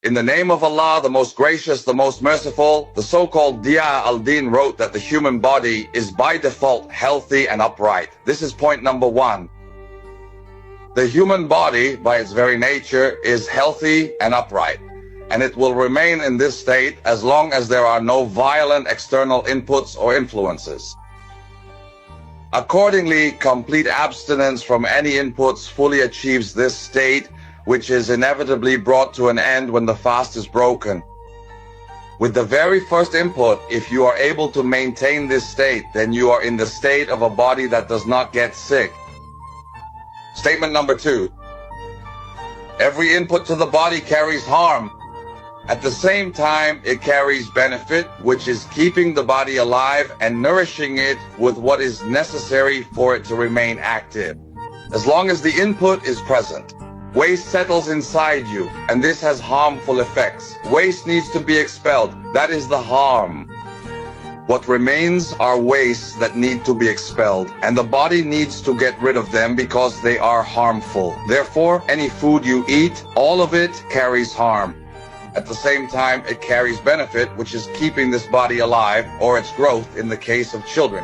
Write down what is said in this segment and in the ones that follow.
In the name of Allah, the most gracious, the most merciful, the so-called DIAA al-Din wrote that the human body is by default healthy and upright. This is point number 1. The human body, by its very nature, is healthy and upright, and it will remain in this state as long as there are no violent external inputs or influences. Accordingly, complete abstinence from any inputs fully achieves this state, which is inevitably brought to an end when the fast is broken. With the very first input, if you are able to maintain this state, then you are in the state of a body that does not get sick. Statement number 2. Every input to the body carries harm. At the same time, it carries benefit, which is keeping the body alive and nourishing it with what is necessary for it to remain active. As long as the input is present, waste settles inside you, and this has harmful effects. Waste needs to be expelled. That is the harm. What remains are wastes that need to be expelled, and the body needs to get rid of them because they are harmful. Therefore, any food you eat, all of it carries harm. At the same time, it carries benefit, which is keeping this body alive, or its growth in the case of children.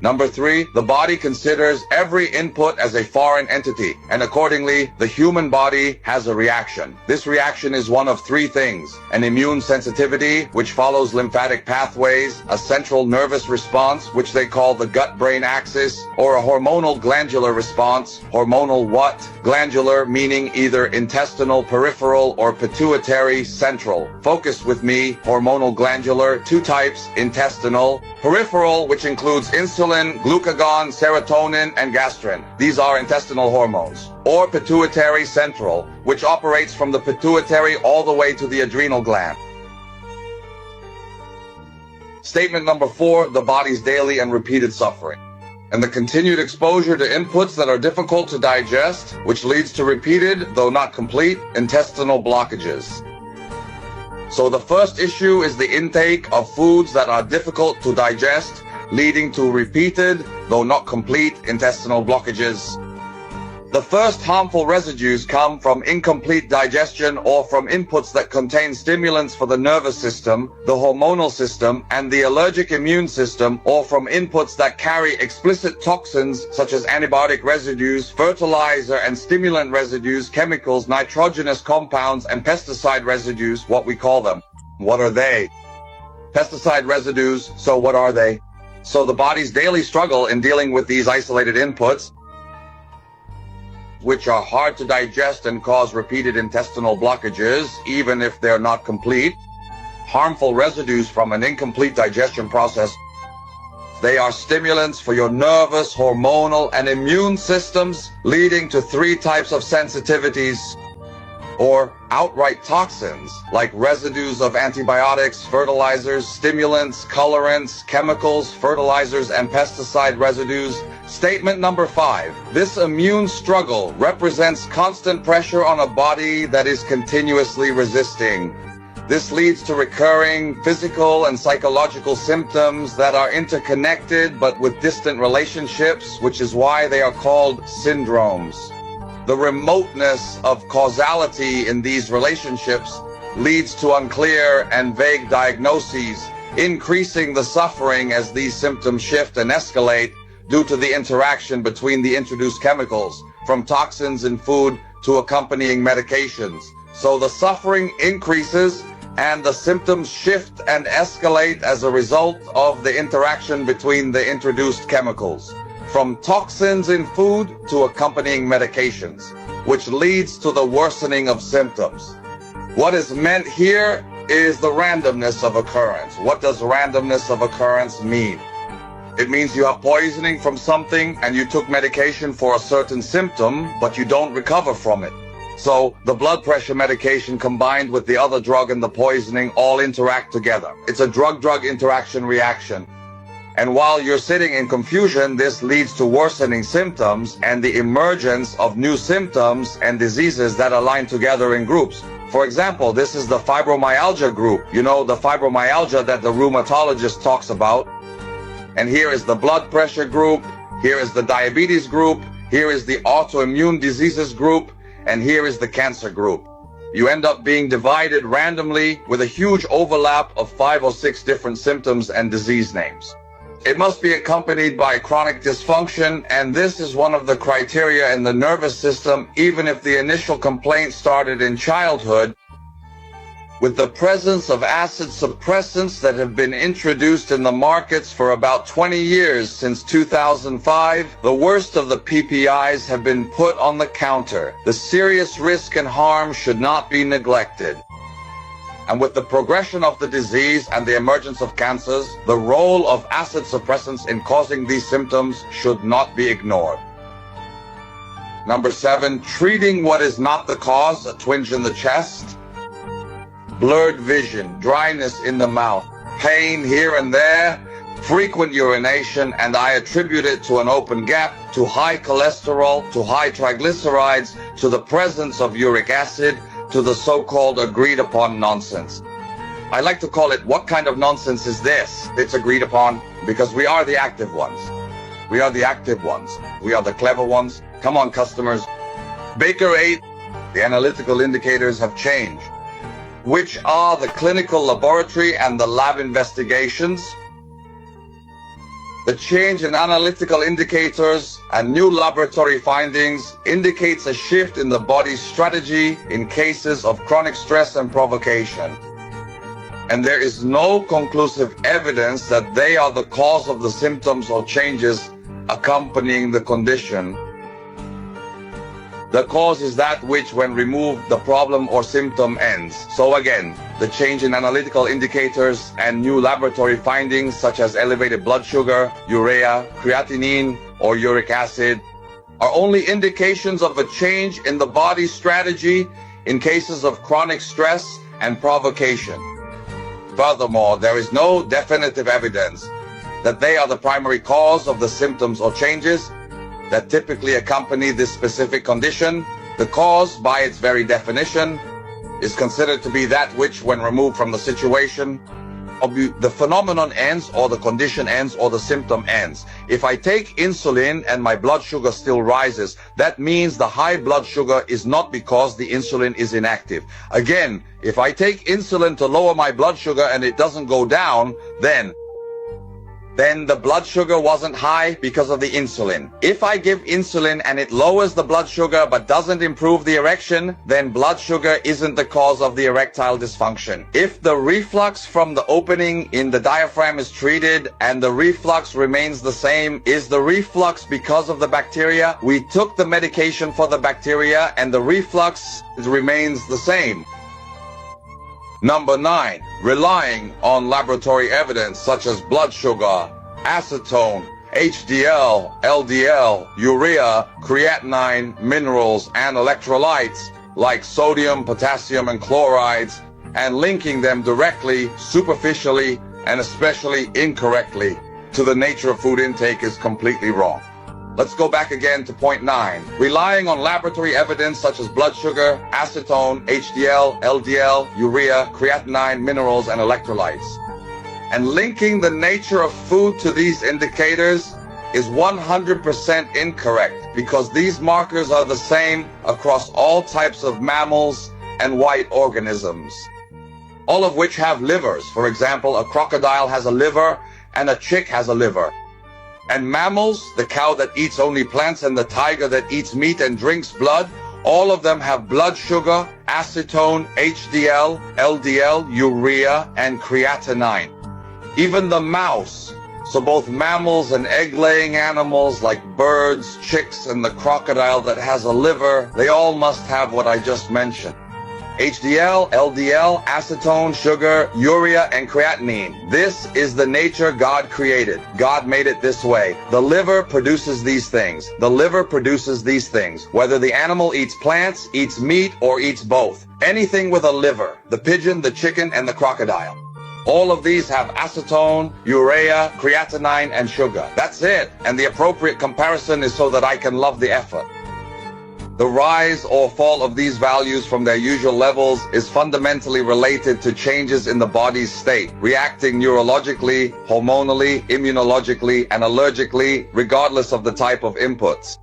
Number 3, the body considers every input as a foreign entity, and accordingly, the human body has a reaction. This reaction is one of 3 things: an immune sensitivity, which follows lymphatic pathways, a central nervous response, which they call the gut-brain axis, or a hormonal glandular response. Hormonal what? Glandular, meaning either intestinal, peripheral, or pituitary, central. Focus with me. Hormonal glandular, 2 types: intestinal, peripheral, which includes insulin, glucagon, serotonin, and gastrin. These are intestinal hormones. Or pituitary central, which operates from the pituitary all the way to the adrenal gland. Statement number 4, the body's daily and repeated suffering, and the continued exposure to inputs that are difficult to digest, which leads to repeated, though not complete, intestinal blockages. So the first issue is the intake of foods that are difficult to digest, leading to repeated, though not complete, intestinal blockages. The first harmful residues come from incomplete digestion or from inputs that contain stimulants for the nervous system, the hormonal system, and the allergic immune system, or from inputs that carry explicit toxins such as antibiotic residues, fertilizer and stimulant residues, chemicals, nitrogenous compounds, and pesticide residues, what we call them. What are they? Pesticide residues, so what are they? So the body's daily struggle in dealing with these isolated inputs, which are hard to digest and cause repeated intestinal blockages, even if they're not complete. Harmful residues from an incomplete digestion process. They are stimulants for your nervous, hormonal, and immune systems, leading to 3 types of sensitivities, or outright toxins, like residues of antibiotics, fertilizers, stimulants, colorants, chemicals, fertilizers, and pesticide residues. Statement number 5. This immune struggle represents constant pressure on a body that is continuously resisting. This leads to recurring physical and psychological symptoms that are interconnected but with distant relationships, which is why they are called syndromes. The remoteness of causality in these relationships leads to unclear and vague diagnoses, increasing the suffering as these symptoms shift and escalate due to the interaction between the introduced chemicals, from toxins in food to accompanying medications. So the suffering increases and the symptoms shift and escalate as a result of the interaction between the introduced chemicals, from toxins in food to accompanying medications, which leads to the worsening of symptoms. What is meant here is the randomness of occurrence. What does randomness of occurrence mean? It means you have poisoning from something and you took medication for a certain symptom, but you don't recover from it. So the blood pressure medication combined with the other drug and the poisoning all interact together. It's a drug-drug interaction reaction. And while you're sitting in confusion, this leads to worsening symptoms and the emergence of new symptoms and diseases that align together in groups. For example, this is the fibromyalgia group. You know, the fibromyalgia that the rheumatologist talks about. And here is the blood pressure group. Here is the diabetes group. Here is the autoimmune diseases group. And here is the cancer group. you end up being divided randomly with a huge overlap of 5 or 6 different symptoms and disease names. It must be accompanied by chronic dysfunction, and this is one of the criteria in the nervous system, even if the initial complaint started in childhood. With the presence of acid suppressants that have been introduced in the markets for about 20 years since 2005, the worst of the PPIs have been put on the counter. The serious risk and harm should not be neglected. And with the progression of the disease and the emergence of cancers, the role of acid suppressants in causing these symptoms should not be ignored. Number 7, treating what is not the cause, a twinge in the chest, blurred vision, dryness in the mouth, pain here and there, frequent urination, and I attribute it to an open gap, to high cholesterol, to high triglycerides, to the presence of uric acid, to the so-called agreed upon nonsense. I like to call it, what kind of nonsense is this? It's agreed upon because we are the active ones. We are the active ones. We are the clever ones. Come on, customers. Baker 8, the analytical indicators have changed, which are the clinical laboratory and the lab investigations. The change in analytical indicators and new laboratory findings indicates a shift in the body's strategy in cases of chronic stress and provocation. And there is no conclusive evidence that they are the cause of the symptoms or changes accompanying the condition. The cause is that which, when removed, the problem or symptom ends. So again, the change in analytical indicators and new laboratory findings such as elevated blood sugar, urea, creatinine, or uric acid are only indications of a change in the body's strategy in cases of chronic stress and provocation. Furthermore, there is no definitive evidence that they are the primary cause of the symptoms or changes that typically accompany this specific condition. The cause, by its very definition, is considered to be that which, when removed from the situation, the phenomenon ends, or the condition ends, or the symptom ends. If I take insulin and my blood sugar still rises, that means the high blood sugar is not because the insulin is inactive. Again, if I take insulin to lower my blood sugar and it doesn't go down, then the blood sugar wasn't high because of the insulin. If I give insulin and it lowers the blood sugar but doesn't improve the erection, then blood sugar isn't the cause of the erectile dysfunction. If the reflux from the opening in the diaphragm is treated and the reflux remains the same, is the reflux because of the bacteria? We took the medication for the bacteria and the reflux remains the same. Number 9, relying on laboratory evidence such as blood sugar, acetone, HDL, LDL, urea, creatinine, minerals, and electrolytes like sodium, potassium, and chlorides, and linking them directly, superficially, and especially incorrectly to the nature of food intake is completely wrong. Let's go back again to point 9. Relying on laboratory evidence such as blood sugar, acetone, HDL, LDL, urea, creatinine, minerals, and electrolytes, and linking the nature of food to these indicators is 100% incorrect, because these markers are the same across all types of mammals and white organisms, all of which have livers. For example, a crocodile has a liver and a chick has a liver. And mammals, the cow that eats only plants and the tiger that eats meat and drinks blood, all of them have blood sugar, acetone, HDL, LDL, urea, and creatinine. Even the mouse, so both mammals and egg-laying animals like birds, chicks, and the crocodile that has a liver, they all must have what I just mentioned. HDL, LDL, acetone, sugar, urea, and creatinine. This is the nature God created. God made it this way. The liver produces these things. The liver produces these things. Whether the animal eats plants, eats meat, or eats both. Anything with a liver. The pigeon, the chicken, and the crocodile. All of these have acetone, urea, creatinine, and sugar. That's it. And the appropriate comparison is so that I can love the effort. The rise or fall of these values from their usual levels is fundamentally related to changes in the body's state, reacting neurologically, hormonally, immunologically, and allergically, regardless of the type of inputs.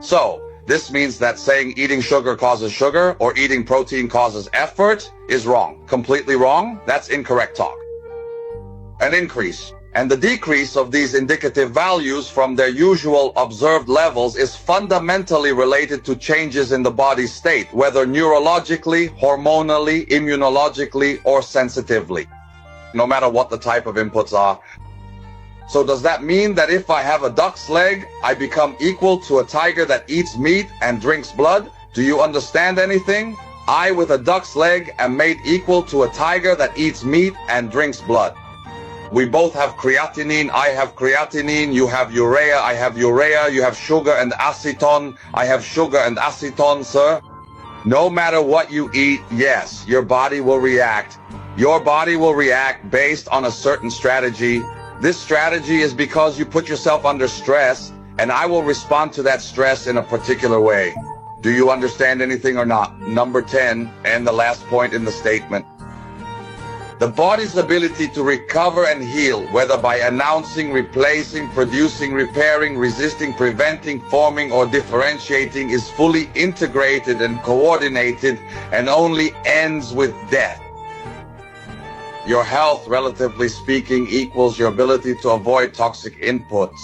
So, This means that saying eating sugar causes sugar or eating protein causes effort is wrong. Completely wrong. That's incorrect talk. An increase and the decrease of these indicative values from their usual observed levels is fundamentally related to changes in the body's state, whether neurologically, hormonally, immunologically, or sensitively, no matter what the type of inputs are. So does that mean that if I have a duck's leg, I become equal to a tiger that eats meat and drinks blood? Do you understand anything? I with a duck's leg am made equal to a tiger that eats meat and drinks blood. We both have creatinine, I have creatinine, you have urea, I have urea, you have sugar and acetone, I have sugar and acetone, sir. No matter what you eat, yes, your body will react. Your body will react based on a certain strategy. This strategy is because you put yourself under stress, and I will respond to that stress in a particular way. Do you understand anything or not? Number 10, and the last point in the statement. The body's ability to recover and heal, whether by announcing, replacing, producing, repairing, resisting, preventing, forming, or differentiating, is fully integrated and coordinated and only ends with death. Your health, relatively speaking, equals your ability to avoid toxic inputs.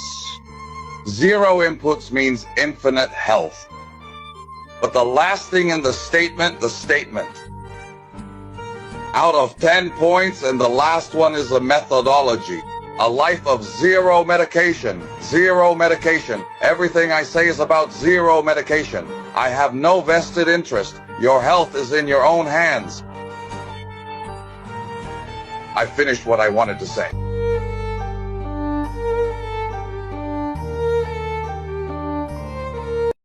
Zero inputs means infinite health. But the last thing in the statement, out of 10 points, and the last one is a methodology. A life of zero medication. Zero medication. Everything I say is about zero medication. I have no vested interest. Your health is in your own hands. I finished what I wanted to say.